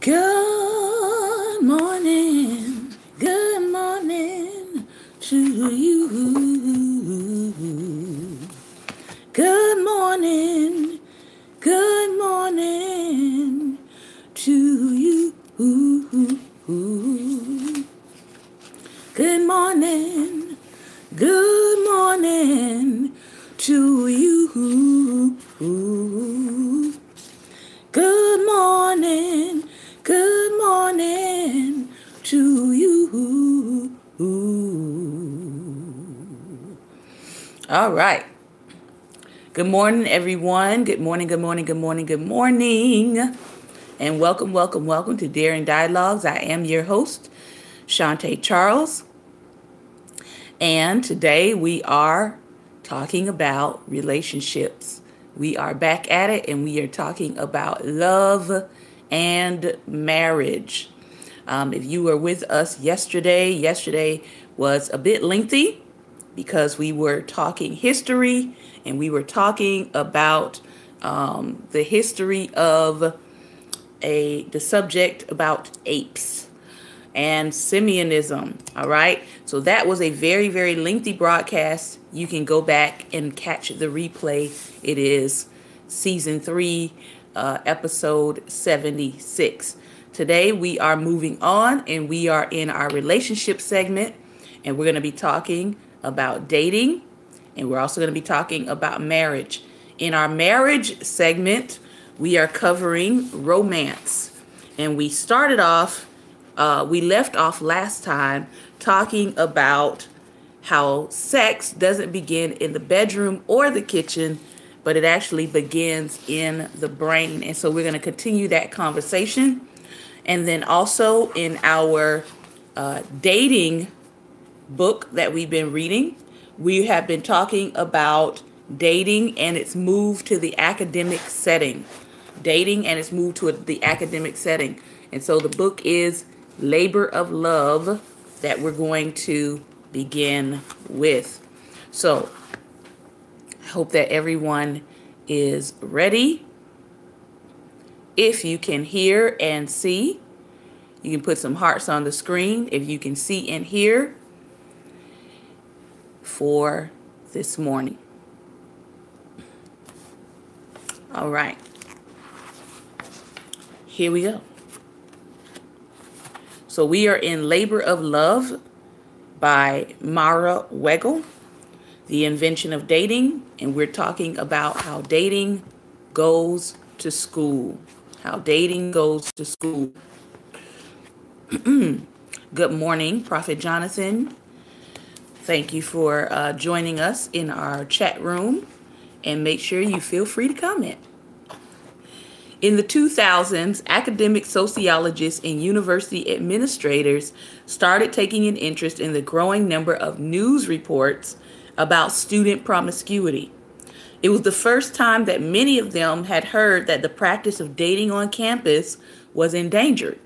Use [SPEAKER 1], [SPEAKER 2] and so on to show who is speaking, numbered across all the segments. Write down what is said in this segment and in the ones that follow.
[SPEAKER 1] Good morning, to you. Good morning to you. Good morning, to you. Good morning to you. All right. Good morning, everyone. Good morning. And welcome to Daring Dialogues. I am your host, Shantae Charles. And today we are talking about relationships. We are back at it and we are talking about love and marriage. If you were with us yesterday was a bit lengthy because we were talking history and we were talking about the history of the subject about apes and Simeonism. All right. So that was a very, very lengthy broadcast. You can go back and catch the replay. It is season 3, episode 76. Today we are moving on and we are in our relationship segment, and we're going to be talking about dating, and we're also going to be talking about marriage. In our marriage segment, we are covering romance, and we left off last time talking about how sex doesn't begin in the bedroom or the kitchen, but it actually begins in the brain. And so we're going to continue that conversation. And then also in our dating book that we've been reading, we have been talking about dating and its move to the academic setting. And so the book is Labor of Love that we're going to begin with. So I hope that everyone is ready. If you can hear and see, you can put some hearts on the screen if you can see and hear for this morning. All right. Here we go. So we are in Labor of Love by Mara Weigel, The Invention of Dating, and we're talking about how dating goes to school. Good morning, Prophet Jonathan. Thank you for joining us in our chat room, and make sure you feel free to comment. In the 2000s, academic sociologists and university administrators started taking an interest in the growing number of news reports about student promiscuity. It was the first time that many of them had heard that the practice of dating on campus was endangered.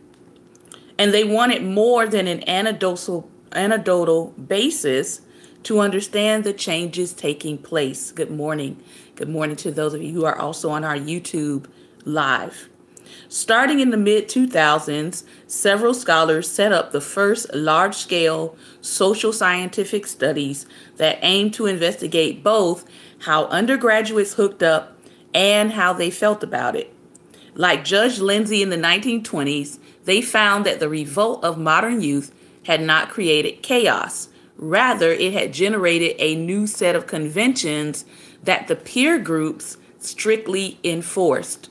[SPEAKER 1] And they wanted more than an anecdotal basis to understand the changes taking place. Good morning. Good morning to those of you who are also on our YouTube Live. Starting in the mid-2000s, several scholars set up the first large-scale social scientific studies that aimed to investigate both how undergraduates hooked up and how they felt about it. Like Judge Lindsay in the 1920s, they found that the revolt of modern youth had not created chaos. Rather, it had generated a new set of conventions that the peer groups strictly enforced.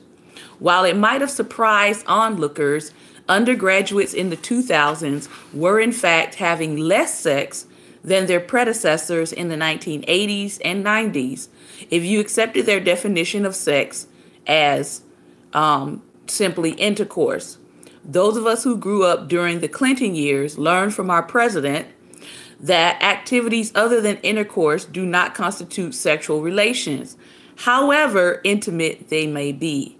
[SPEAKER 1] While it might have surprised onlookers, undergraduates in the 2000s were in fact having less sex than their predecessors in the 1980s and 90s, if you accepted their definition of sex as simply intercourse. Those of us who grew up during the Clinton years learned from our president that activities other than intercourse do not constitute sexual relations, however intimate they may be.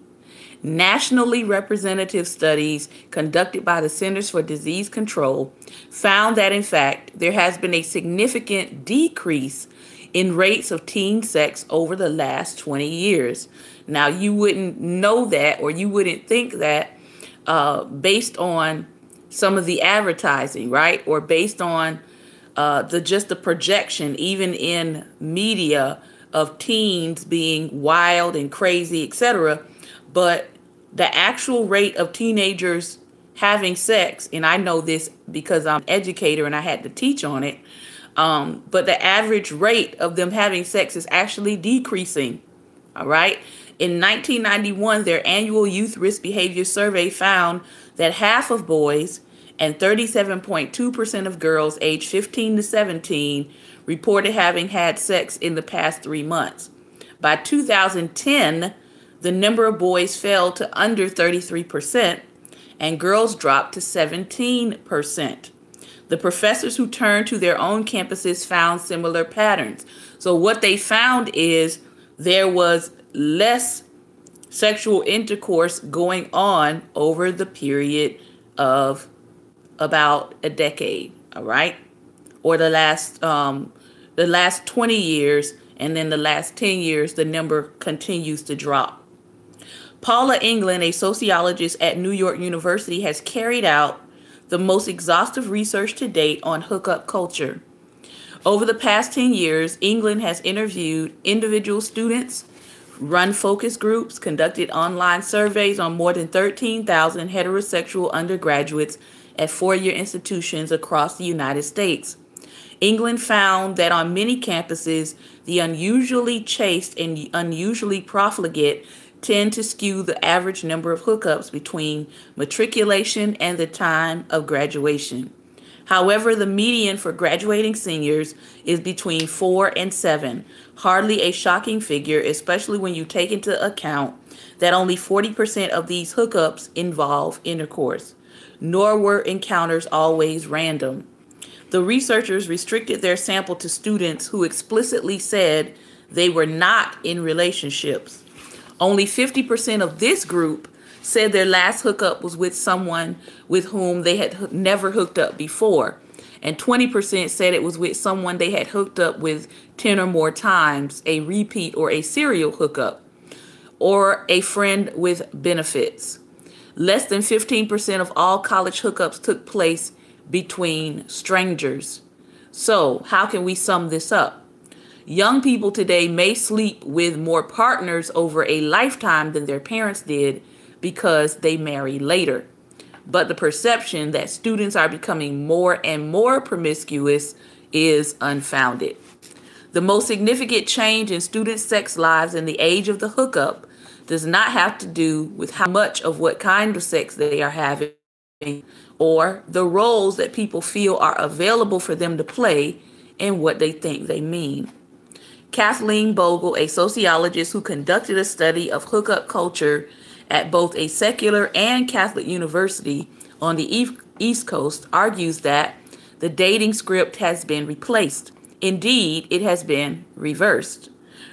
[SPEAKER 1] Nationally representative studies conducted by the Centers for Disease Control found that, in fact, there has been a significant decrease in rates of teen sex over the last 20 years. Now, you wouldn't know that, or you wouldn't think that based on some of the advertising, right? Or based on the projection, even in media, of teens being wild and crazy, etc. But the actual rate of teenagers having sex, and I know this because I'm an educator and I had to teach on it, but the average rate of them having sex is actually decreasing. All right. In 1991, their annual youth risk behavior survey found that half of boys and 37.2% of girls aged 15 to 17 reported having had sex in the past 3 months. By 2010, the number of boys fell to under 33%, and girls dropped to 17%. The professors who turned to their own campuses found similar patterns. So what they found is there was less sexual intercourse going on over the period of about a decade, all right? Or the last 20 years, and then the last 10 years, the number continues to drop. Paula England, a sociologist at New York University, has carried out the most exhaustive research to date on hookup culture. Over the past 10 years, England has interviewed individual students, run focus groups, conducted online surveys on more than 13,000 heterosexual undergraduates at four-year institutions across the United States. England found that on many campuses, the unusually chaste and unusually profligate tend to skew the average number of hookups between matriculation and the time of graduation. However, the median for graduating seniors is between 4 and 7, hardly a shocking figure, especially when you take into account that only 40% of these hookups involve intercourse, nor were encounters always random. The researchers restricted their sample to students who explicitly said they were not in relationships. Only 50% of this group said their last hookup was with someone with whom they had never hooked up before, and 20% said it was with someone they had hooked up with 10 or more times, a repeat or a serial hookup, or a friend with benefits. Less than 15% of all college hookups took place between strangers. So, how can we sum this up? Young people today may sleep with more partners over a lifetime than their parents did because they marry later. But the perception that students are becoming more and more promiscuous is unfounded. The most significant change in students' sex lives in the age of the hookup does not have to do with how much of what kind of sex they are having or the roles that people feel are available for them to play and what they think they mean. Kathleen Bogle, a sociologist who conducted a study of hookup culture at both a secular and Catholic university on the East Coast, argues that the dating script has been replaced. Indeed, it has been reversed.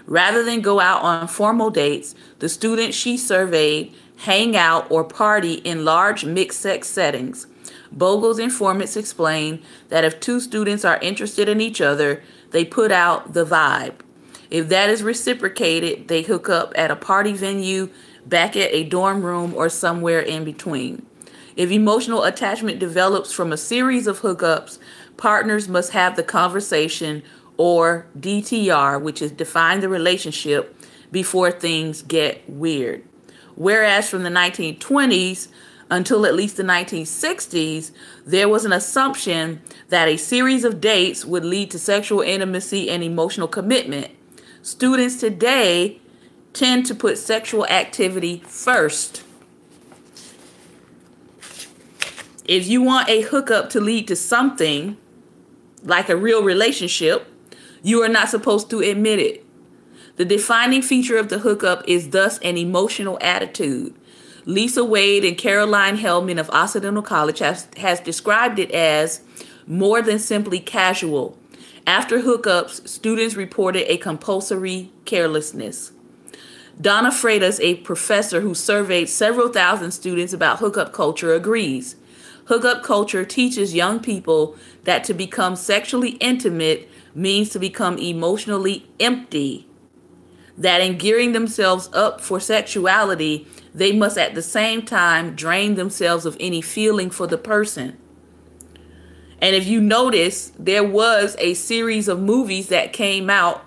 [SPEAKER 1] Rather than go out on formal dates, the students she surveyed hang out or party in large mixed-sex settings. Bogle's informants explain that if two students are interested in each other, they put out the vibe. If that is reciprocated, they hook up at a party venue, back at a dorm room, or somewhere in between. If emotional attachment develops from a series of hookups, partners must have the conversation, or DTR, which is define the relationship, before things get weird. Whereas from the 1920s until at least the 1960s, there was an assumption that a series of dates would lead to sexual intimacy and emotional commitment. Students today tend to put sexual activity first. If you want a hookup to lead to something like a real relationship, you are not supposed to admit it. The defining feature of the hookup is thus an emotional attitude. Lisa Wade and Caroline Hellman of Occidental College has described it as more than simply casual. After hookups, students reported a compulsory carelessness. Donna Freitas, a professor who surveyed several thousand students about hookup culture, agrees. Hookup culture teaches young people that to become sexually intimate means to become emotionally empty. that in gearing themselves up for sexuality, they must at the same time drain themselves of any feeling for the person. And if you notice, there was a series of movies that came out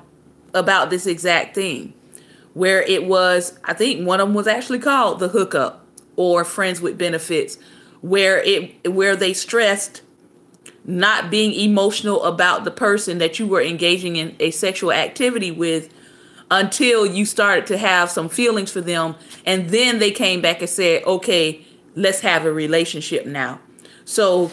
[SPEAKER 1] about this exact thing, where it was, I think one of them was actually called The Hookup or Friends with Benefits, where they stressed not being emotional about the person that you were engaging in a sexual activity with until you started to have some feelings for them. And then they came back and said, okay, let's have a relationship now. So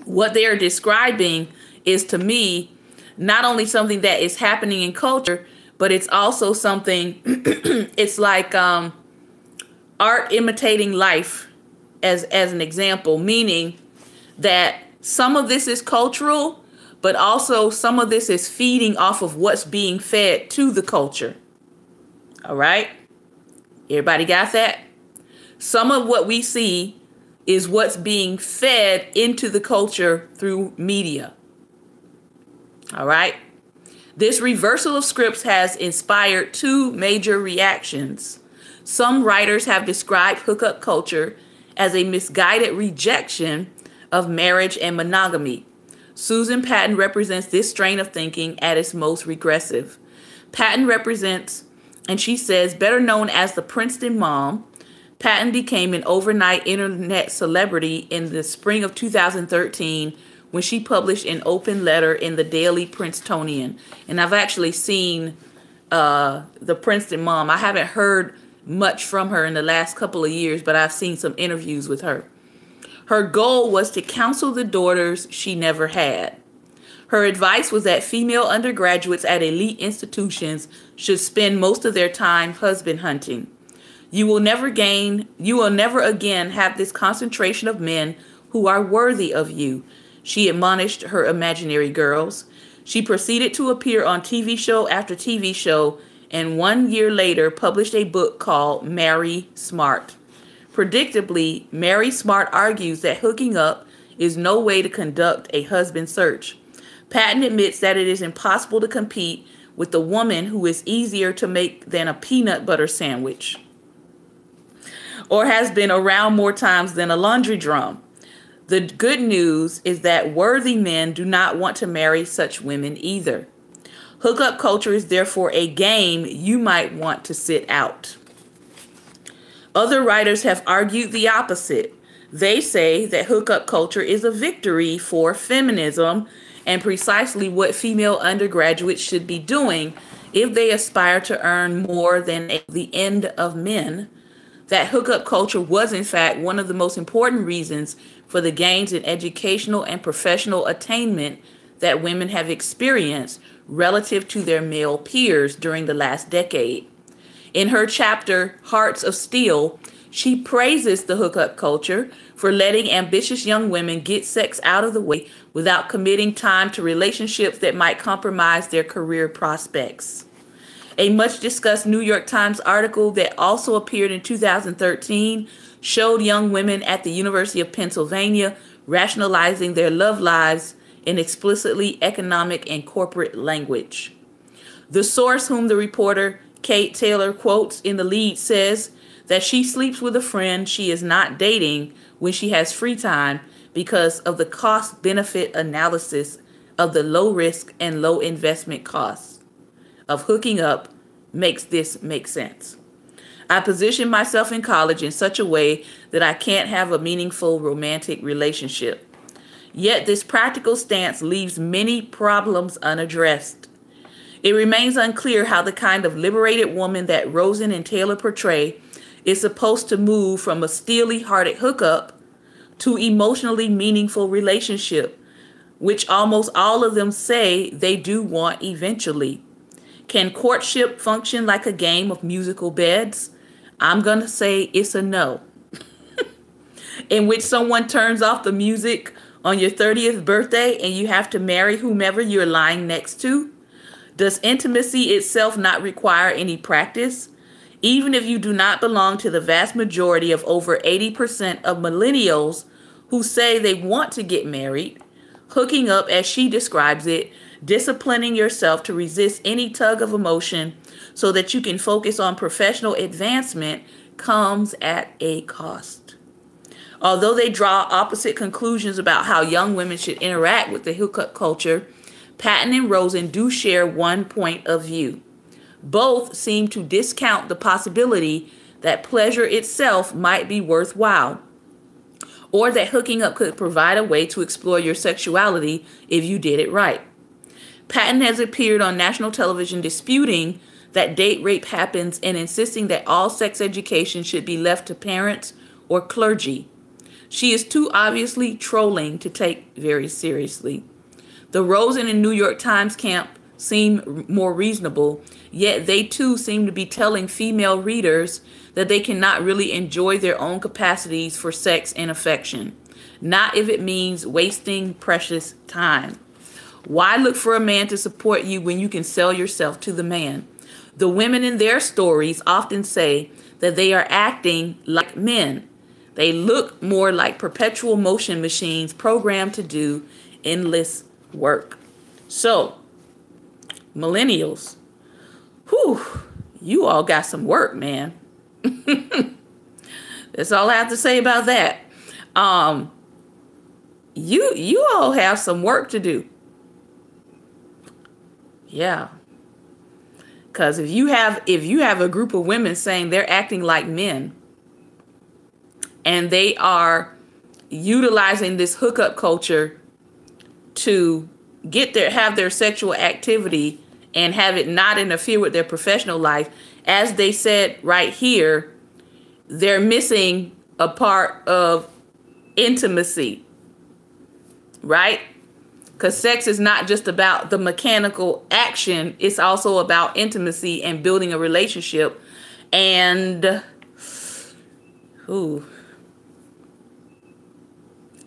[SPEAKER 1] what they are describing is, to me, not only something that is happening in culture, but it's also something, it's like art imitating life as an example, meaning that some of this is cultural, but also some of this is feeding off of what's being fed to the culture. All right? Everybody got that? Some of what we see is what's being fed into the culture through media. All right? This reversal of scripts has inspired two major reactions. Some writers have described hookup culture as a misguided rejection of marriage and monogamy. Susan Patton represents this strain of thinking at its most regressive. Patton represents, and she says, better known as the Princeton Mom, Patton became an overnight internet celebrity in the spring of 2013 when she published an open letter in the Daily Princetonian. And I've actually seen the Princeton Mom. I haven't heard much from her in the last couple of years, but I've seen some interviews with her. Her goal was to counsel the daughters she never had. Her advice was that female undergraduates at elite institutions should spend most of their time husband hunting. You will never again have this concentration of men who are worthy of you, she admonished her imaginary girls. She proceeded to appear on TV show after TV show, and 1 year later published a book called Marry Smart. Predictably, Marry Smart argues that hooking up is no way to conduct a husband search. Patton admits that it is impossible to compete with the woman who is easier to make than a peanut butter sandwich, or has been around more times than a laundry drum. The good news is that worthy men do not want to marry such women either. Hookup culture is therefore a game you might want to sit out. Other writers have argued the opposite. They say that hookup culture is a victory for feminism and precisely what female undergraduates should be doing if they aspire to earn more than the end of men. That hookup culture was, in fact, one of the most important reasons for the gains in educational and professional attainment that women have experienced relative to their male peers during the last decade. In her chapter, Hearts of Steel, she praises the hookup culture for letting ambitious young women get sex out of the way without committing time to relationships that might compromise their career prospects. A much discussed New York Times article that also appeared in 2013 showed young women at the University of Pennsylvania rationalizing their love lives in explicitly economic and corporate language. The source, whom the reporter Kate Taylor quotes in the lead, says that she sleeps with a friend she is not dating when she has free time because of the cost-benefit analysis of the low risk and low investment costs of hooking up makes this make sense. I positioned myself in college in such a way that I can't have a meaningful romantic relationship. Yet this practical stance leaves many problems unaddressed. It remains unclear how the kind of liberated woman that Rosen and Taylor portray is supposed to move from a steely-hearted hookup to emotionally meaningful relationship, which almost all of them say they do want eventually. Can courtship function like a game of musical beds? I'm going to say it's a no. In which someone turns off the music on your 30th birthday and you have to marry whomever you're lying next to? Does intimacy itself not require any practice? Even if you do not belong to the vast majority of over 80% of millennials who say they want to get married, hooking up, as she describes it, Disciplining yourself to resist any tug of emotion so that you can focus on professional advancement comes at a cost. Although they draw opposite conclusions about how young women should interact with the hookup culture, Patton and Rosen do share one point of view. Both seem to discount the possibility that pleasure itself might be worthwhile, or that hooking up could provide a way to explore your sexuality if you did it right. Patton has appeared on national television disputing that date rape happens and insisting that all sex education should be left to parents or clergy. She is too obviously trolling to take very seriously. The Rosen and New York Times camp seem more reasonable, yet they too seem to be telling female readers that they cannot really enjoy their own capacities for sex and affection, not if it means wasting precious time. Why look for a man to support you when you can sell yourself to the man? The women in their stories often say that they are acting like men. They look more like perpetual motion machines programmed to do endless work. So, millennials, whew, you all got some work, man. That's all I have to say about that. You all have some work to do. Yeah. Because if you have a group of women saying they're acting like men and they are utilizing this hookup culture to have their sexual activity and have it not interfere with their professional life, as they said right here, they're missing a part of intimacy, right? Because sex is not just about the mechanical action. It's also about intimacy and building a relationship. And,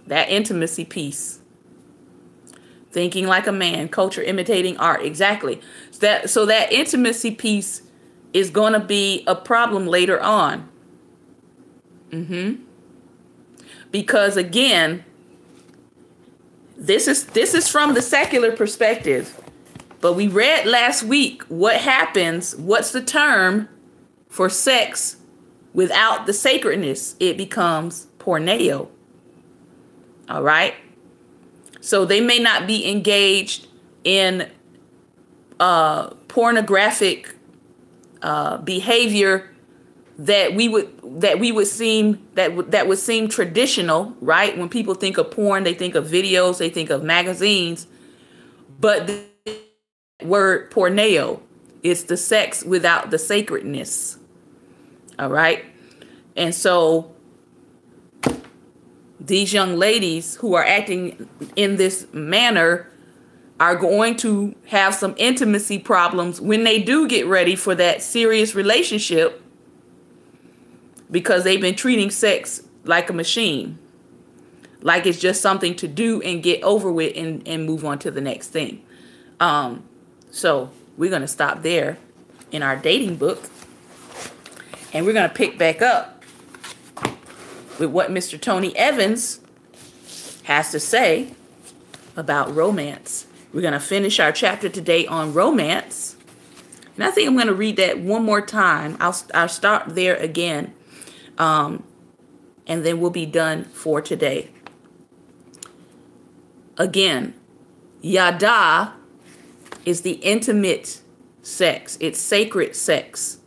[SPEAKER 1] that intimacy piece. Thinking like a man, culture imitating art. Exactly. So that intimacy piece is going to be a problem later on. Because again, this is from the secular perspective. But we read last week what's the term for sex without the sacredness? It becomes porneo. All right? So they may not be engaged in pornographic behavior that would seem traditional, right? When people think of porn, they think of videos, they think of magazines. But the word porneo, it's the sex without the sacredness. All right? And so these young ladies who are acting in this manner are going to have some intimacy problems when they do get ready for that serious relationship, because they've been treating sex like a machine, like it's just something to do and get over with and move on to the next thing. So we're going to stop there in our dating book, and we're going to pick back up with what Mr. Tony Evans has to say about romance. We're going to finish our chapter today on romance. And I think I'm going to read that one more time. I'll start there again. And then we'll be done for today. Again, yada is the intimate sex. It's sacred sex.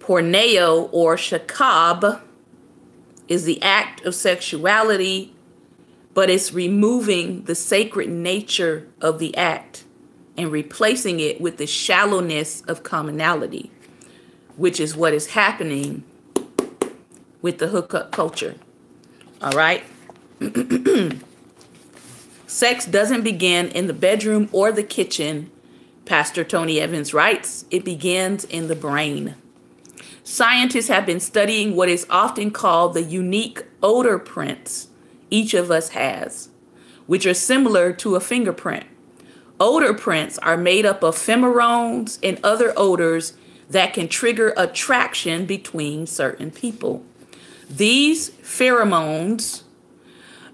[SPEAKER 1] Porneo or shakab is the act of sexuality, but it's removing the sacred nature of the act and replacing it with the shallowness of commonality, which is what is happening with the hookup culture. All right? Sex doesn't begin in the bedroom or the kitchen, Pastor Tony Evans writes. It begins in the brain. Scientists have been studying what is often called the unique odor prints each of us has, which are similar to a fingerprint. Odor prints are made up of pheromones and other odors that can trigger attraction between certain people. These pheromones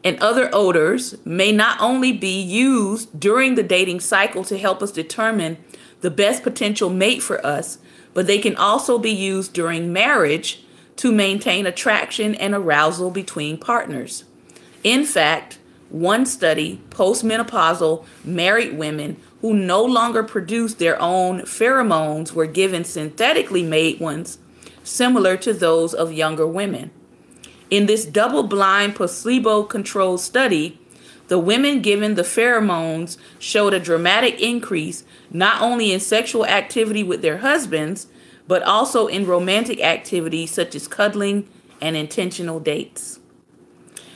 [SPEAKER 1] and other odors may not only be used during the dating cycle to help us determine the best potential mate for us, but they can also be used during marriage to maintain attraction and arousal between partners. In fact, one study, postmenopausal married women who no longer produced their own pheromones were given synthetically made ones similar to those of younger women. In this double-blind, placebo-controlled study, the women given the pheromones showed a dramatic increase not only in sexual activity with their husbands, but also in romantic activities such as cuddling and intentional dates.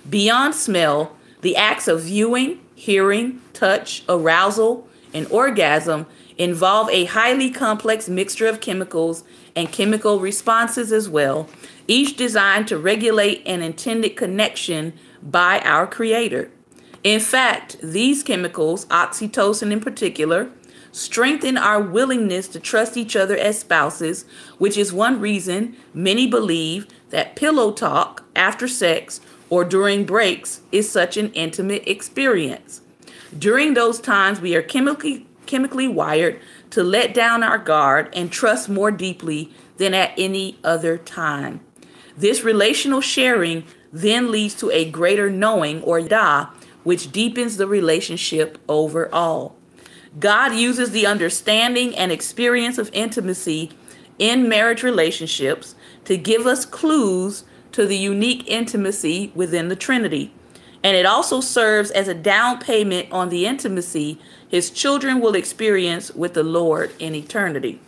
[SPEAKER 1] Beyond smell, the acts of viewing, hearing, touch, arousal, and orgasm involve a highly complex mixture of chemicals and chemical responses as well, each designed to regulate an intended connection by our Creator. In fact, these chemicals, oxytocin in particular, strengthen our willingness to trust each other as spouses, which is one reason many believe that pillow talk after sex or during breaks is such an intimate experience. During those times, we are chemically wired to let down our guard and trust more deeply than at any other time. This relational sharing then leads to a greater knowing, or yada, which deepens the relationship overall. God uses the understanding and experience of intimacy in marriage relationships to give us clues to the unique intimacy within the Trinity. And it also serves as a down payment on the intimacy his children will experience with the Lord in eternity.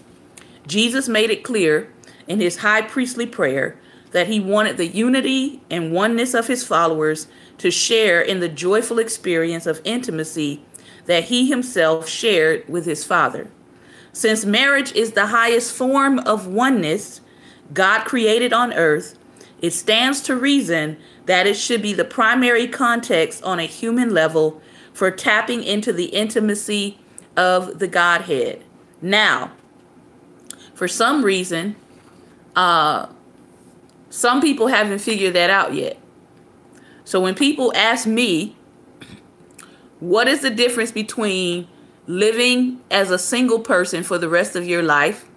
[SPEAKER 1] Jesus made it clear in his high priestly prayer that he wanted the unity and oneness of his followers to share in the joyful experience of intimacy that he himself shared with his Father. Since marriage is the highest form of oneness God created on earth, it stands to reason that it should be the primary context on a human level for tapping into the intimacy of the Godhead. Now, for some reason, some people haven't figured that out yet. So when people ask me, what is the difference between living as a single person for the rest of your life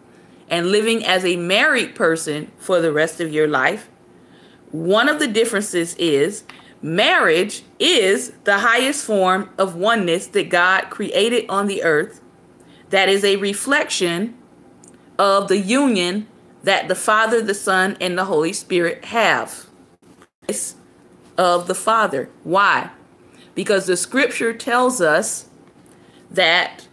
[SPEAKER 1] and living as a married person for the rest of your life? One of the differences is marriage is the highest form of oneness that God created on the earth. That is a reflection of the union that the Father, the Son, and the Holy Spirit have. It's of the Father. Why? Because the scripture tells us that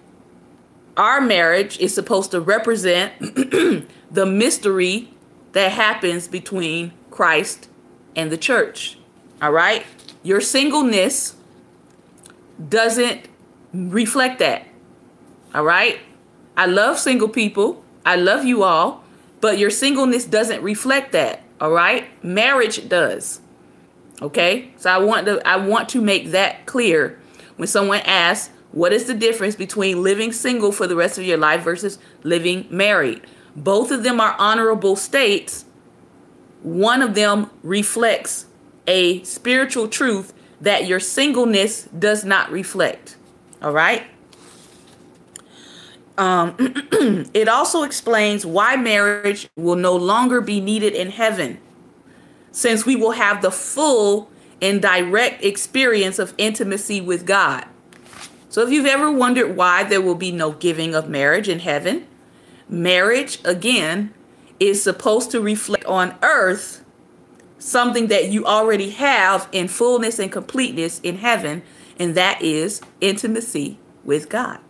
[SPEAKER 1] our marriage is supposed to represent the mystery that happens between Christ and the church. All right? Your singleness doesn't reflect that. All right? I love single people. I love you all. But your singleness doesn't reflect that. All right? Marriage does. Okay? So I want to make that clear when someone asks, what is the difference between living single for the rest of your life versus living married? Both of them are honorable states. One of them reflects a spiritual truth that your singleness does not reflect. All right? It also explains why marriage will no longer be needed in heaven, since we will have the full and direct experience of intimacy with God. So if you've ever wondered why there will be no giving of marriage in heaven, marriage, again, is supposed to reflect on earth something that you already have in fullness and completeness in heaven, and that is intimacy with God.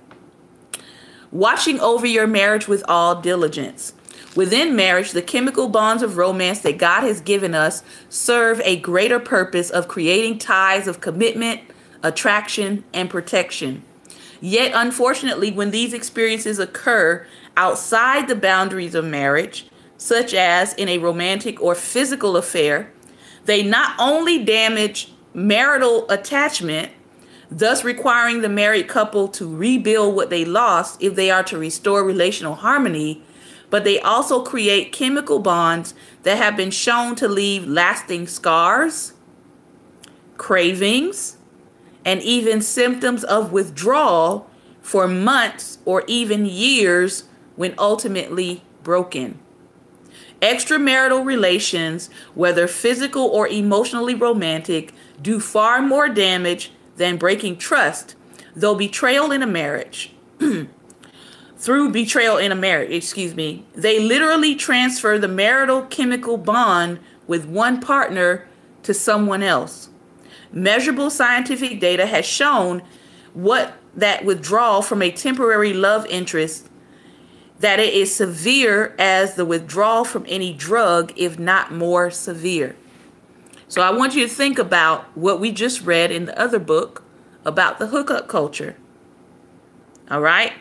[SPEAKER 1] Watching over your marriage with all diligence. Within marriage, the chemical bonds of romance that God has given us serve a greater purpose of creating ties of commitment, attraction, and protection. Yet, unfortunately, when these experiences occur outside the boundaries of marriage, such as in a romantic or physical affair, they not only damage marital attachment, thus requiring the married couple to rebuild what they lost if they are to restore relational harmony, but they also create chemical bonds that have been shown to leave lasting scars, cravings, and even symptoms of withdrawal for months or even years when ultimately broken. Extramarital relations, whether physical or emotionally romantic, do far more damage than breaking trust, though betrayal in a marriage. Through betrayal in a marriage, they literally transfer the marital chemical bond with one partner to someone else. Measurable scientific data has shown that withdrawal from a temporary love interest, that it is severe as the withdrawal from any drug, if not more severe. So I want you to think about what we just read in the other book about the hookup culture. All right?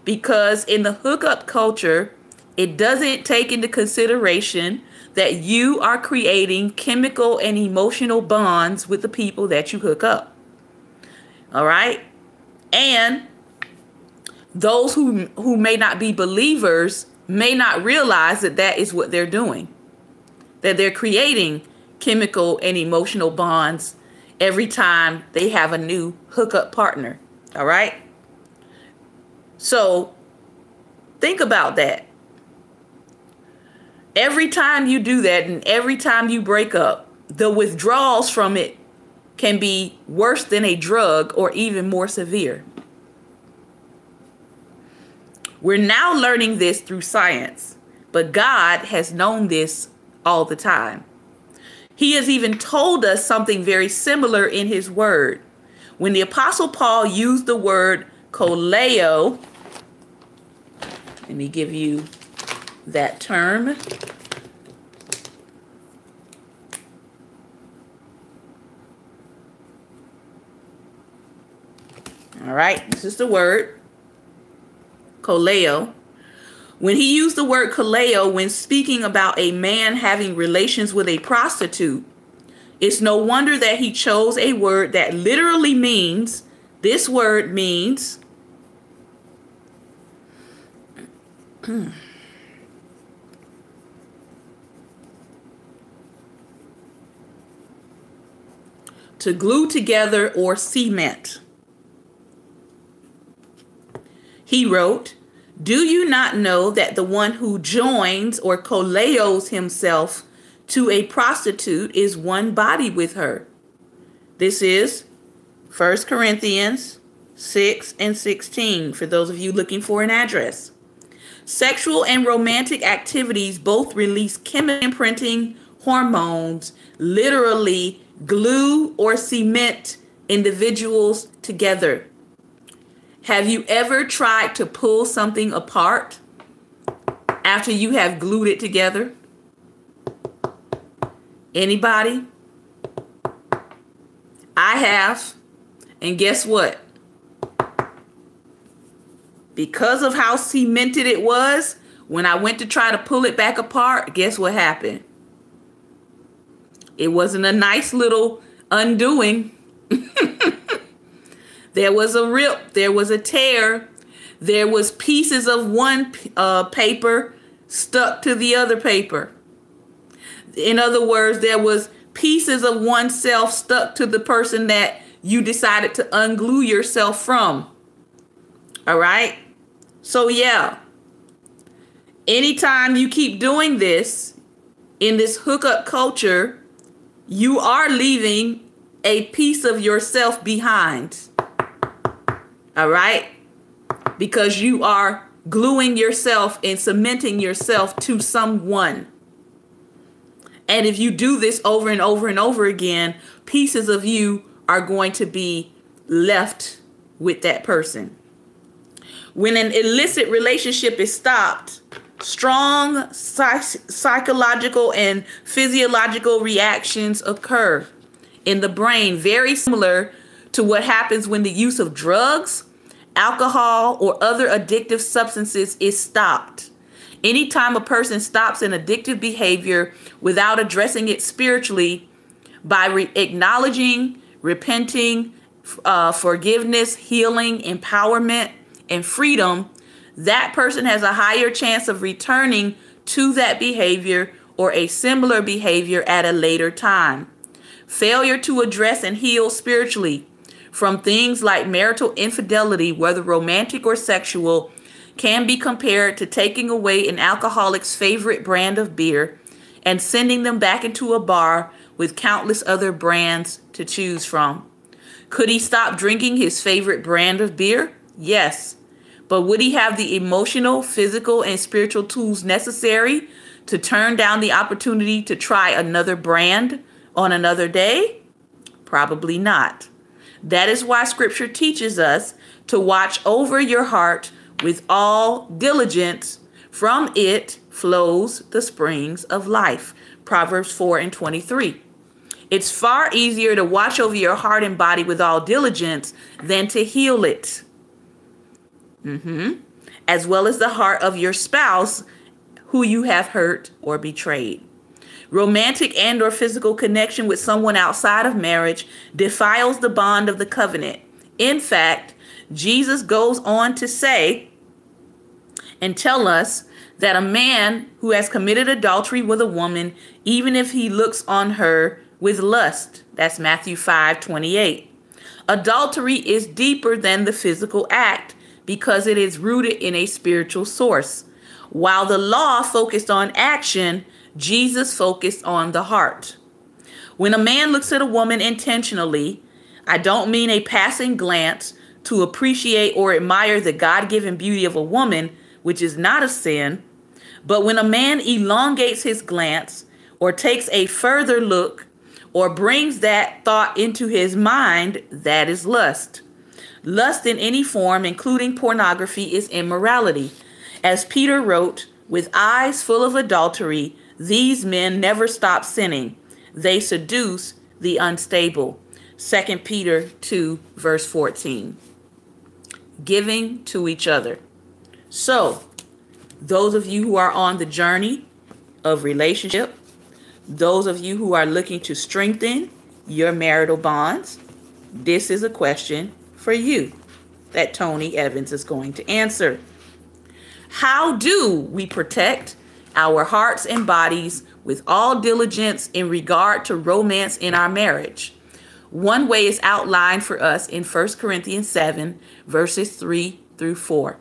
[SPEAKER 1] Because in the hookup culture, it doesn't take into consideration that you are creating chemical and emotional bonds with the people that you hook up. All right? And those who may not be believers may not realize that that is what they're doing. That they're creating chemical and emotional bonds every time they have a new hookup partner. All right? So think about that. Every time you do that and every time you break up, the withdrawals from it can be worse than a drug or even more severe. We're now learning this through science, but God has known this all the time. He has even told us something very similar in his word. When the Apostle Paul used the word koleo, let me give you that term. All right, this is the word, koleo. When he used the word koleo when speaking about a man having relations with a prostitute, it's no wonder that he chose a word that literally means, this word means to glue together or cement. He wrote, "Do you not know that the one who joins or koleos himself to a prostitute is one body with her?" This is 1 Corinthians 6 and 16, for those of you looking for an address. Sexual and romantic activities both release chemical imprinting hormones, literally glue or cement individuals together. Have you ever tried to pull something apart after you have glued it together? Anybody? I have. And guess what? Because of how cemented it was, when I went to try to pull it back apart, guess what happened? It wasn't a nice little undoing. There was a rip. There was a tear. There was pieces of one paper stuck to the other paper. In other words, there was pieces of oneself stuck to the person that you decided to unglue yourself from. All right? So yeah, anytime you keep doing this in this hookup culture, you are leaving a piece of yourself behind. All right? Because you are gluing yourself and cementing yourself to someone. And if you do this over and over and over again, pieces of you are going to be left with that person. When an illicit relationship is stopped, strong psychological and physiological reactions occur in the brain, very similar to what happens when the use of drugs, alcohol, or other addictive substances is stopped. Anytime a person stops an addictive behavior without addressing it spiritually by acknowledging, repenting, forgiveness, healing, empowerment, and freedom, that person has a higher chance of returning to that behavior or a similar behavior at a later time. Failure to address and heal spiritually from things like marital infidelity, whether romantic or sexual, can be compared to taking away an alcoholic's favorite brand of beer and sending them back into a bar with countless other brands to choose from. Could he stop drinking his favorite brand of beer? Yes. But would he have the emotional, physical, and spiritual tools necessary to turn down the opportunity to try another brand on another day? Probably not. That is why Scripture teaches us to watch over your heart with all diligence. From it flows the springs of life. Proverbs 4:23. It's far easier to watch over your heart and body with all diligence than to heal it. As well as the heart of your spouse who you have hurt or betrayed. Romantic and or physical connection with someone outside of marriage defiles the bond of the covenant. In fact, Jesus goes on to say and tell us that a man who has committed adultery with a woman, even if he looks on her with lust, that's Matthew 5:28. Adultery is deeper than the physical act because it is rooted in a spiritual source. While the law focused on action, Jesus focused on the heart. When a man looks at a woman intentionally, I don't mean a passing glance to appreciate or admire the God-given beauty of a woman, which is not a sin, but when a man elongates his glance or takes a further look or brings that thought into his mind, that is lust. Lust in any form, including pornography, is immorality. As Peter wrote, with eyes full of adultery, these men never stop sinning. They seduce the unstable. 2 Peter 2, verse 14. Giving to each other. So, those of you who are on the journey of relationship, those of you who are looking to strengthen your marital bonds, this is a question for you that Tony Evans is going to answer. How do we protect our hearts and bodies with all diligence in regard to romance in our marriage? One way is outlined for us in 1 Corinthians 7, verses 3 through 4.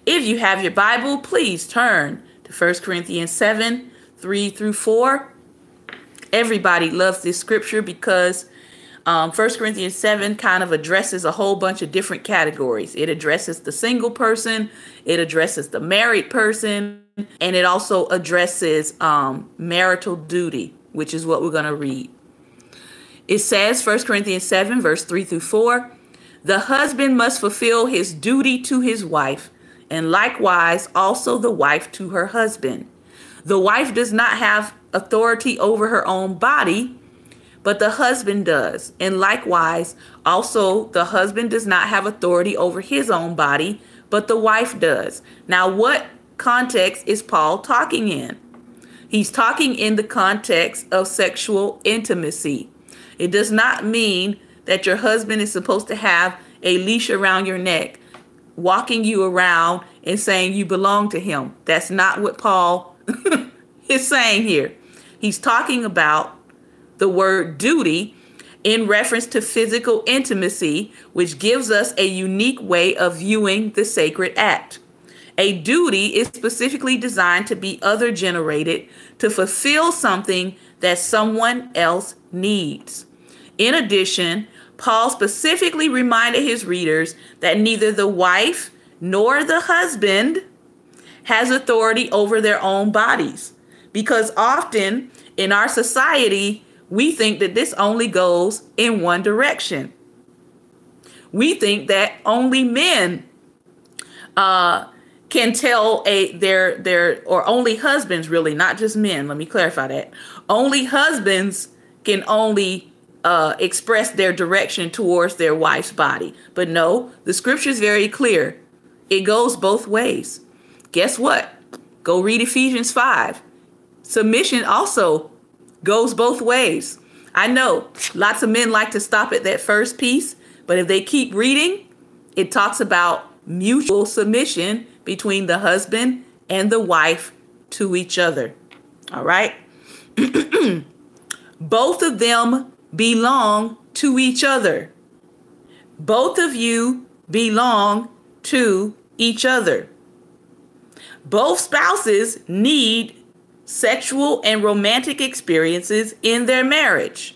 [SPEAKER 1] If you have your Bible, please turn to 1 Corinthians 7, 3 through 4. Everybody loves this scripture because 1 Corinthians 7 kind of addresses a whole bunch of different categories. It addresses the single person, it addresses the married person, and it also addresses marital duty, which is what we're going to read. It says, 1 Corinthians 7, verse 3 through 4, the husband must fulfill his duty to his wife, and likewise also the wife to her husband. The wife does not have authority over her own body, but the husband does. And likewise, also the husband does not have authority over his own body, but the wife does. Now, what context is Paul talking in? He's talking in the context of sexual intimacy. It does not mean that your husband is supposed to have a leash around your neck, walking you around and saying you belong to him. That's not what Paul is saying here. He's talking about the word duty in reference to physical intimacy, which gives us a unique way of viewing the sacred act. A duty is specifically designed to be other generated to fulfill something that someone else needs. In addition, Paul specifically reminded his readers that neither the wife nor the husband has authority over their own bodies, because often in our society, we think that this only goes in one direction. We think that only men can tell or only husbands, really, not just men. Let me clarify that. Only husbands can only express their direction towards their wife's body. But no, the scripture is very clear. It goes both ways. Guess what? Go read Ephesians 5. Submission also goes both ways. I know lots of men like to stop at that first piece, but if they keep reading, it talks about mutual submission between the husband and the wife to each other. All right. Both of them belong to each other. Both of you belong to each other. Both spouses need sexual and romantic experiences in their marriage.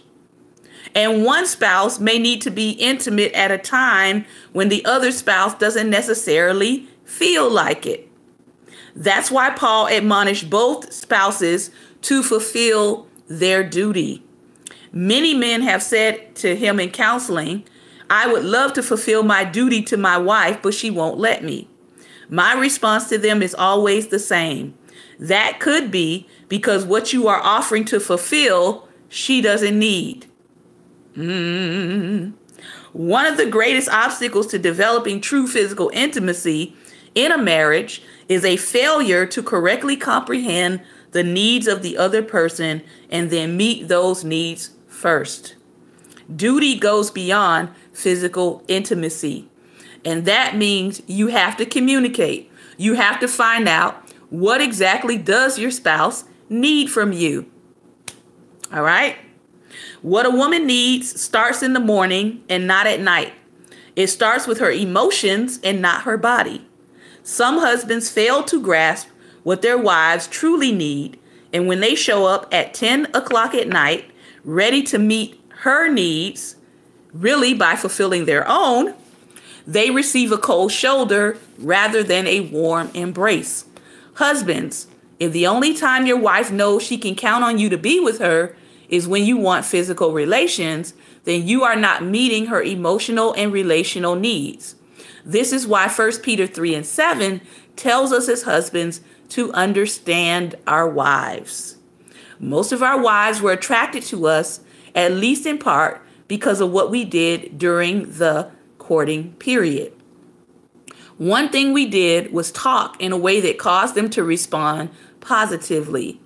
[SPEAKER 1] And one spouse may need to be intimate at a time when the other spouse doesn't necessarily feel like it. That's why Paul admonished both spouses to fulfill their duty. Many men have said to him in counseling, "I would love to fulfill my duty to my wife, but she won't let me." My response to them is always the same. That could be because what you are offering to fulfill, she doesn't need. One of the greatest obstacles to developing true physical intimacy in a marriage is a failure to correctly comprehend the needs of the other person and then meet those needs first. Duty goes beyond physical intimacy. And that means you have to communicate. You have to find out what exactly does your spouse need from you. All right? What a woman needs starts in the morning and not at night. It starts with her emotions and not her body. Some husbands fail to grasp what their wives truly need, and when they show up at 10 o'clock at night, ready to meet her needs, really by fulfilling their own, they receive a cold shoulder rather than a warm embrace. Husbands, if the only time your wife knows she can count on you to be with her is when you want physical relations, then you are not meeting her emotional and relational needs. This is why 1 Peter 3:7 tells us as husbands to understand our wives. Most of our wives were attracted to us, at least in part, because of what we did during the courting period. One thing we did was talk in a way that caused them to respond positively.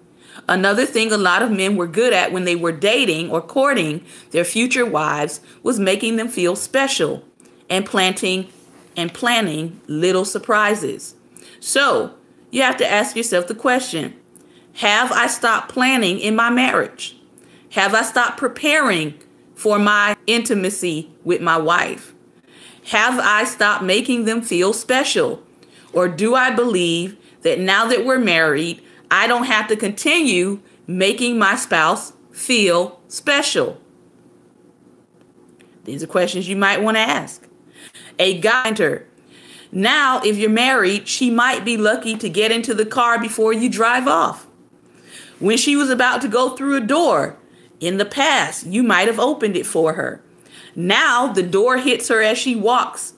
[SPEAKER 1] Another thing a lot of men were good at when they were dating or courting their future wives was making them feel special and planning little surprises. So you have to ask yourself the question, have I stopped planning in my marriage? Have I stopped preparing for my intimacy with my wife? Have I stopped making them feel special? Or do I believe that now that we're married, I don't have to continue making my spouse feel special? These are questions you might want to ask. A guy, now if you're married, she might be lucky to get into the car before you drive off. When she was about to go through a door, in the past, you might have opened it for her. Now the door hits her as she walks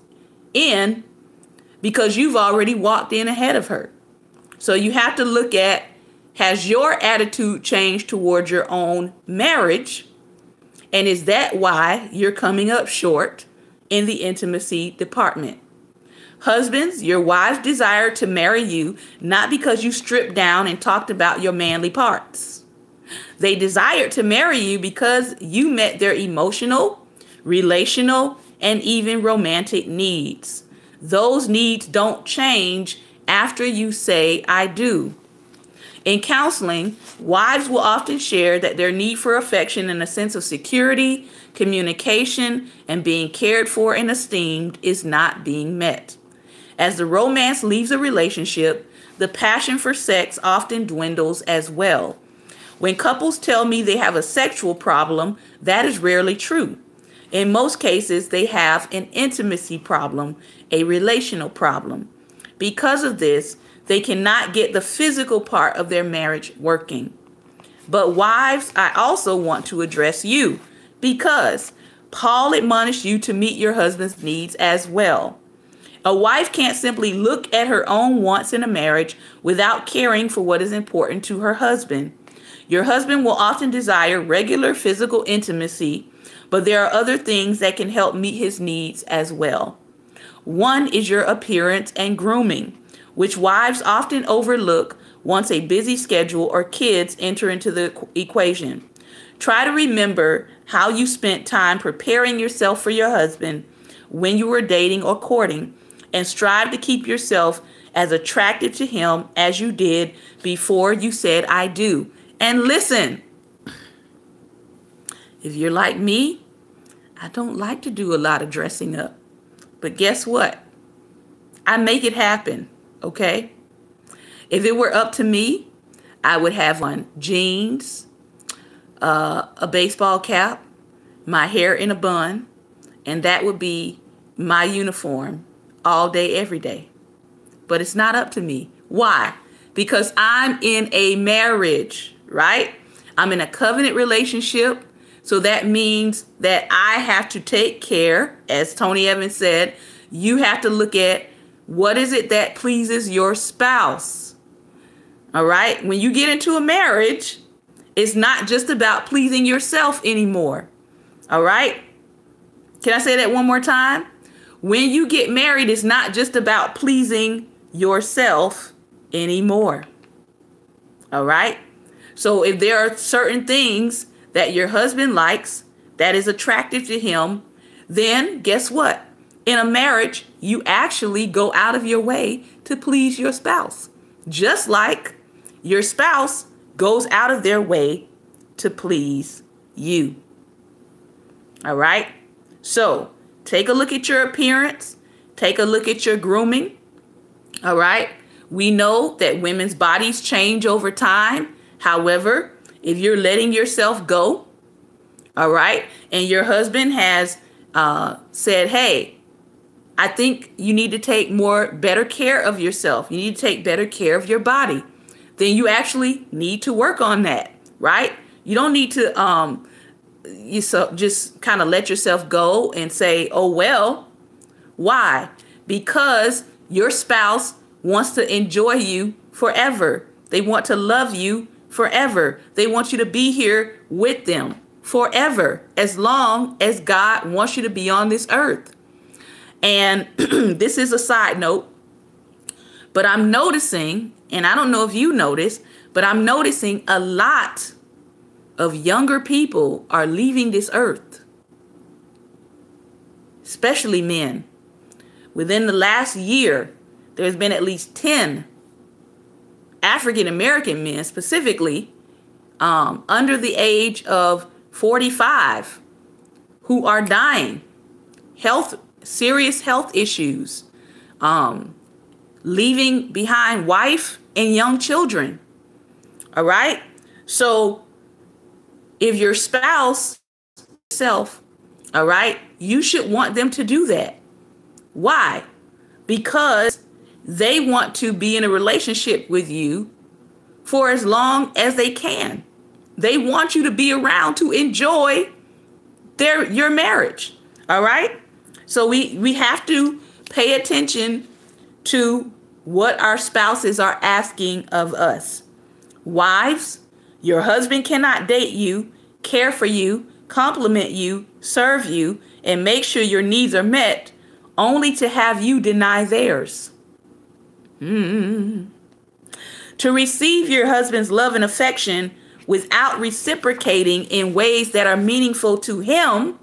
[SPEAKER 1] in because you've already walked in ahead of her. So you have to look at, has your attitude changed towards your own marriage? And is that why you're coming up short in the intimacy department? Husbands, your wives desire to marry you not because you stripped down and talked about your manly parts. They desire to marry you because you met their emotional, relational, and even romantic needs. Those needs don't change after you say, "I do." In counseling, wives will often share that their need for affection and a sense of security, communication, and being cared for and esteemed is not being met. As the romance leaves a relationship, the passion for sex often dwindles as well. When couples tell me they have a sexual problem, that is rarely true. In most cases, they have an intimacy problem, a relational problem. Because of this, they cannot get the physical part of their marriage working. But wives, I also want to address you because Paul admonished you to meet your husband's needs as well. A wife can't simply look at her own wants in a marriage without caring for what is important to her husband. Your husband will often desire regular physical intimacy, but there are other things that can help meet his needs as well. One is your appearance and grooming, which wives often overlook once a busy schedule or kids enter into the equation. Try to remember how you spent time preparing yourself for your husband when you were dating or courting, and strive to keep yourself as attractive to him as you did before you said "I do." And listen, If you're like me, I don't like to do a lot of dressing up. But guess what? I make it happen, okay? If it were up to me, I would have on jeans, a baseball cap, my hair in a bun, and that would be my uniform all day, every day. But it's not up to me. Why? Because I'm in a marriage, right? I'm in a covenant relationship. So that means that I have to take care, as Tony Evans said, you have to look at what is it that pleases your spouse. All right? When you get into a marriage, it's not just about pleasing yourself anymore. All right? Can I say that one more time? When you get married, it's not just about pleasing yourself anymore. All right? So if there are certain things that your husband likes that is attractive to him, then guess what? In a marriage, you actually go out of your way to please your spouse, just like your spouse goes out of their way to please you. All right? So take a look at your appearance. Take a look at your grooming. All right? We know that women's bodies change over time. However, if you're letting yourself go, all right, and your husband has said, hey, I think you need to take better care of yourself. You need to take better care of your body. Then you actually need to work on that, right? You don't need to just kind of let yourself go and say, oh, well, why? Because your spouse wants to enjoy you forever. They want to love you forever. They want you to be here with them forever, as long as God wants you to be on this earth. And this is a side note, but I'm noticing, and I don't know if you notice, but I'm noticing a lot of younger people are leaving this earth, especially men. Within the last year, there's been at least 10 African American men specifically under the age of 45 who are dying, serious health issues, leaving behind wife and young children. All right. So if your spouse self, all right, you should want them to do that. Why? Because they want to be in a relationship with you for as long as they can. They want you to be around to enjoy your marriage. All right. So we have to pay attention to what our spouses are asking of us. Wives, your husband cannot date you, care for you, compliment you, serve you, and make sure your needs are met, only to have you deny theirs. To receive your husband's love and affection without reciprocating in ways that are meaningful to him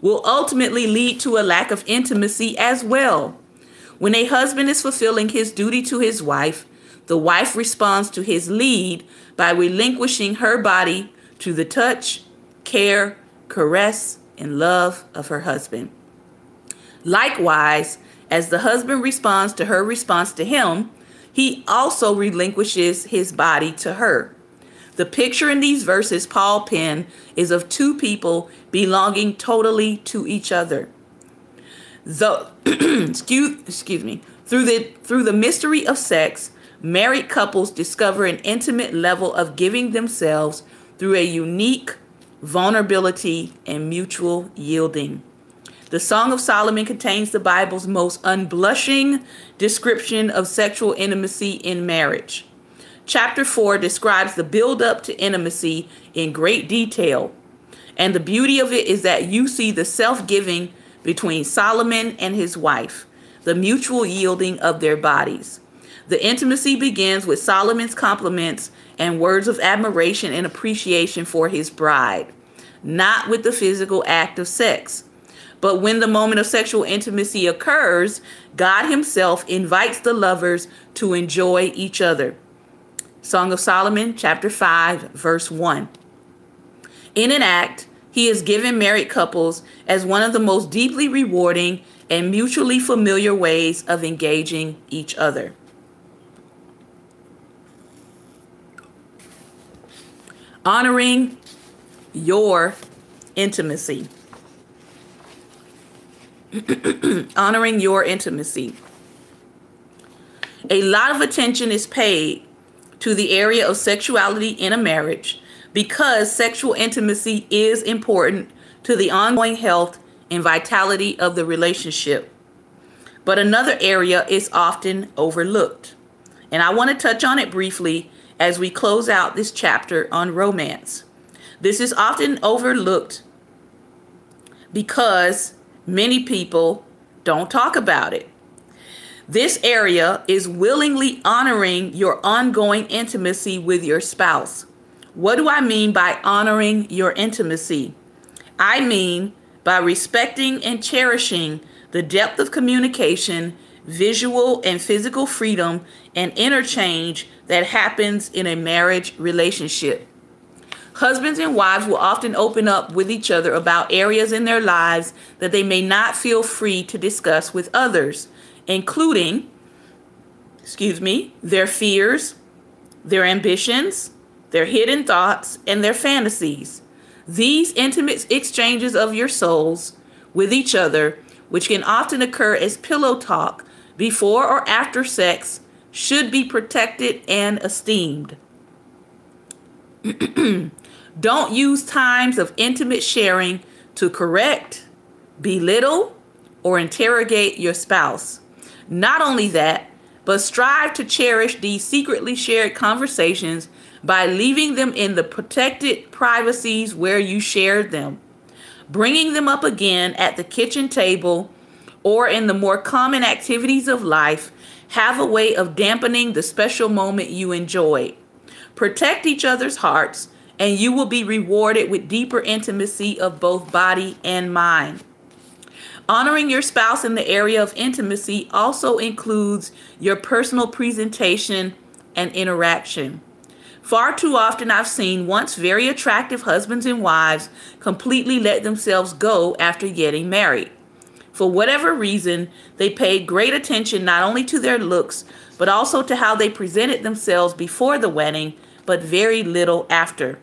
[SPEAKER 1] will ultimately lead to a lack of intimacy as well. When a husband is fulfilling his duty to his wife, the wife responds to his lead by relinquishing her body to the touch, care, caress, and love of her husband. Likewise, as the husband responds to her response to him, he also relinquishes his body to her. The picture in these verses Paul penned is of two people belonging totally to each other. Excuse me. Through the mystery of sex, married couples discover an intimate level of giving themselves through a unique vulnerability and mutual yielding. The Song of Solomon contains the Bible's most unblushing description of sexual intimacy in marriage. Chapter 4 describes the build-up to intimacy in great detail. And the beauty of it is that you see the self-giving between Solomon and his wife, the mutual yielding of their bodies. The intimacy begins with Solomon's compliments and words of admiration and appreciation for his bride, not with the physical act of sex. But when the moment of sexual intimacy occurs, God himself invites the lovers to enjoy each other. Song of Solomon, chapter 5, verse 1. In an act, he has given married couples as one of the most deeply rewarding and mutually familiar ways of engaging each other. Honoring your intimacy. Honoring your intimacy. A lot of attention is paid to the area of sexuality in a marriage because sexual intimacy is important to the ongoing health and vitality of the relationship. But another area is often overlooked. And I want to touch on it briefly as we close out this chapter on romance. This is often overlooked because many people don't talk about it. This area is willingly honoring your ongoing intimacy with your spouse. What do I mean by honoring your intimacy? I mean by respecting and cherishing the depth of communication, visual and physical freedom, and interchange that happens in a marriage relationship. Husbands and wives will often open up with each other about areas in their lives that they may not feel free to discuss with others, including, their fears, their ambitions, their hidden thoughts, and their fantasies. These intimate exchanges of your souls with each other, which can often occur as pillow talk before or after sex, should be protected and esteemed. Don't use times of intimate sharing to correct, belittle, or interrogate your spouse. Not only that, but strive to cherish these secretly shared conversations by leaving them in the protected privacies where you shared them. Bringing them up again at the kitchen table or in the more common activities of life have a way of dampening the special moment you enjoyed. Protect each other's hearts, and you will be rewarded with deeper intimacy of both body and mind. Honoring your spouse in the area of intimacy also includes your personal presentation and interaction. Far too often I've seen once very attractive husbands and wives completely let themselves go after getting married. For whatever reason, they paid great attention not only to their looks, but also to how they presented themselves before the wedding, but very little after.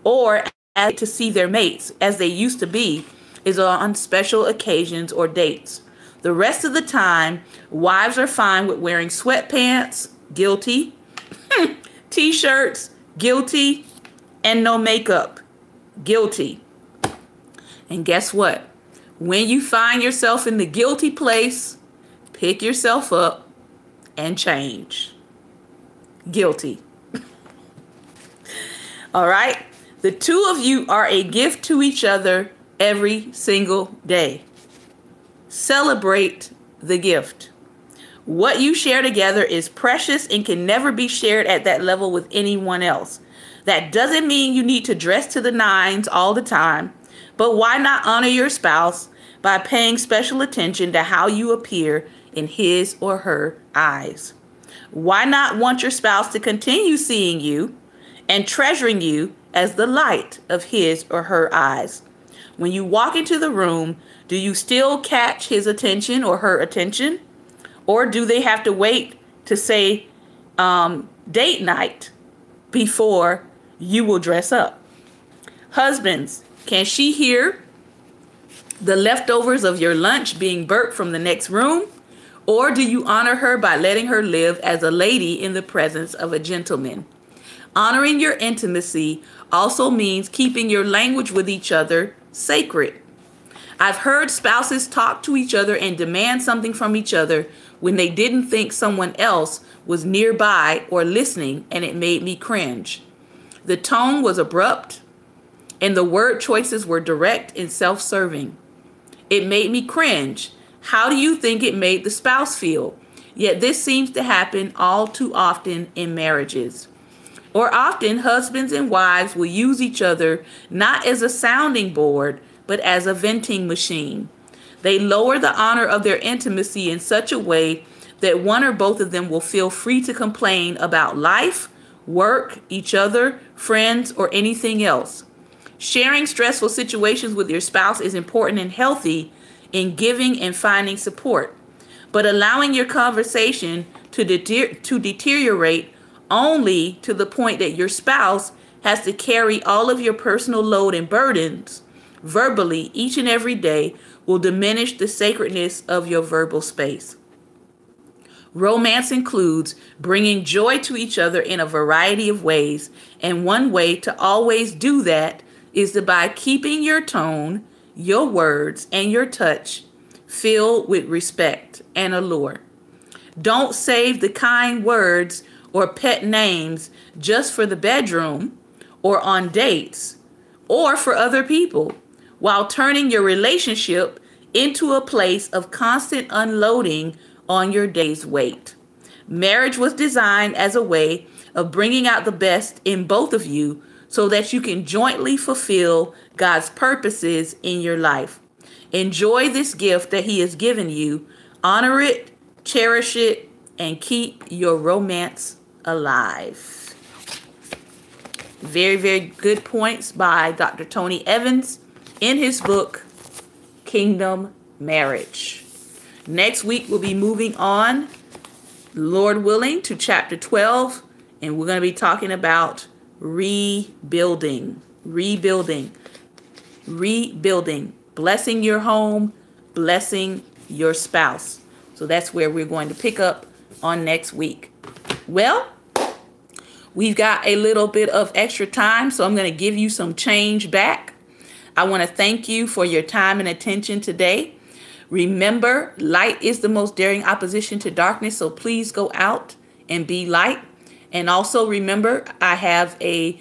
[SPEAKER 1] Or as to see their mates, as they used to be, is on special occasions or dates. The rest of the time, wives are fine with wearing sweatpants, guilty, t-shirts, guilty, and no makeup, guilty. And guess what? When you find yourself in the guilty place, pick yourself up and change. Guilty. All right? The two of you are a gift to each other every single day. Celebrate the gift. What you share together is precious and can never be shared at that level with anyone else. That doesn't mean you need to dress to the nines all the time, but why not honor your spouse by paying special attention to how you appear in his or her eyes? Why not want your spouse to continue seeing you and treasuring you as the light of his or her eyes? When you walk into the room, do you still catch his attention or her attention? Or do they have to wait to say date night before you will dress up? Husbands, can she hear the leftovers of your lunch being burped from the next room? Or do you honor her by letting her live as a lady in the presence of a gentleman? Honoring your intimacy also means keeping your language with each other sacred. I've heard spouses talk to each other and demand something from each other when they didn't think someone else was nearby or listening, and it made me cringe. The tone was abrupt, and the word choices were direct and self-serving. It made me cringe. How do you think it made the spouse feel? Yet this seems to happen all too often in marriages. Or often husbands and wives will use each other not as a sounding board, but as a venting machine. They lower the honor of their intimacy in such a way that one or both of them will feel free to complain about life, work, each other, friends, or anything else. Sharing stressful situations with your spouse is important and healthy in giving and finding support. But allowing your conversation to deteriorate only to the point that your spouse has to carry all of your personal load and burdens verbally each and every day will diminish the sacredness of your verbal space. Romance includes bringing joy to each other in a variety of ways, and one way to always do that is by keeping your tone, your words, and your touch filled with respect and allure. Don't save the kind words or pet names just for the bedroom or on dates or for other people, while turning your relationship into a place of constant unloading on your day's weight. Marriage was designed as a way of bringing out the best in both of you so that you can jointly fulfill God's purposes in your life. Enjoy this gift that He has given you. Honor it, cherish it, and keep your romance alive. Very, very good points by Dr. Tony Evans in his book, Kingdom Marriage. Next week, we'll be moving on, Lord willing, to chapter 12, and we're going to be talking about rebuilding, blessing your home, blessing your spouse. So that's where we're going to pick up on next week. Well, we've got a little bit of extra time, so I'm going to give you some change back. I want to thank you for your time and attention today. Remember, light is the most daring opposition to darkness, so please go out and be light. And also remember, I have a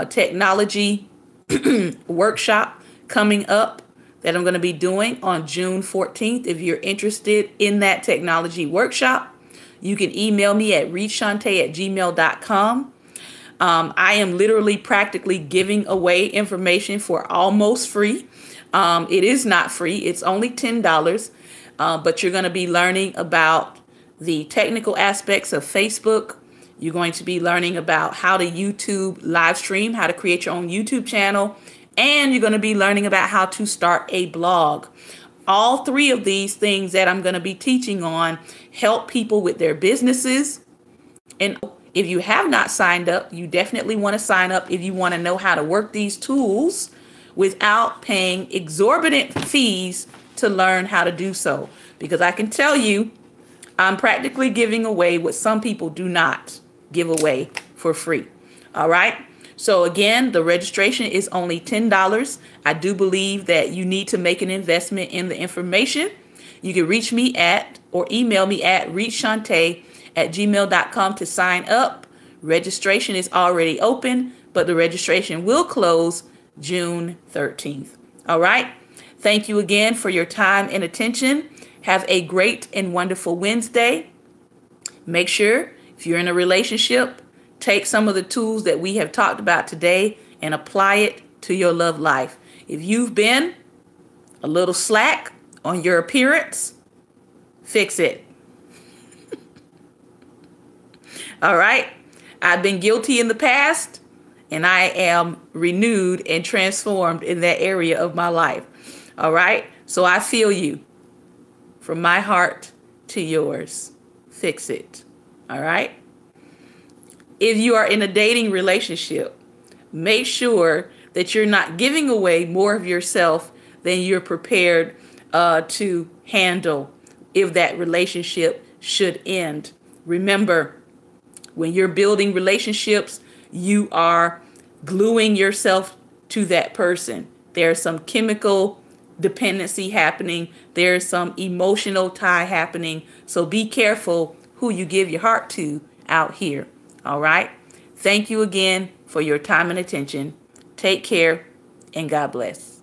[SPEAKER 1] technology workshop coming up that I'm going to be doing on June 14th. If you're interested in that technology workshop, you can email me at reachshante@gmail.com. I am literally practically giving away information for almost free. It is not free. It's only $10, but you're going to be learning about the technical aspects of Facebook. You're going to be learning about how to YouTube live stream, how to create your own YouTube channel, and you're going to be learning about how to start a blog. All three of these things that I'm going to be teaching on help people with their businesses. And if you have not signed up, you definitely want to sign up if you want to know how to work these tools without paying exorbitant fees to learn how to do so. Because I can tell you, I'm practically giving away what some people do not give away for free. All right. So again, the registration is only $10. I do believe that you need to make an investment in the information. You can reach me at or email me at reachshante@gmail.com to sign up. Registration is already open, but the registration will close June 13th. All right. Thank you again for your time and attention. Have a great and wonderful Wednesday. Make sure if you're in a relationship, take some of the tools that we have talked about today and apply it to your love life. If you've been a little slack on your appearance, fix it. All right. I've been guilty in the past, and I am renewed and transformed in that area of my life. All right. So I feel you. From my heart to yours. Fix it. All right. If you are in a dating relationship, make sure that you're not giving away more of yourself than you're prepared to handle if that relationship should end. Remember, when you're building relationships, you are gluing yourself to that person. There's some chemical dependency happening. There's some emotional tie happening. So be careful who you give your heart to out here. All right. Thank you again for your time and attention. Take care and God bless.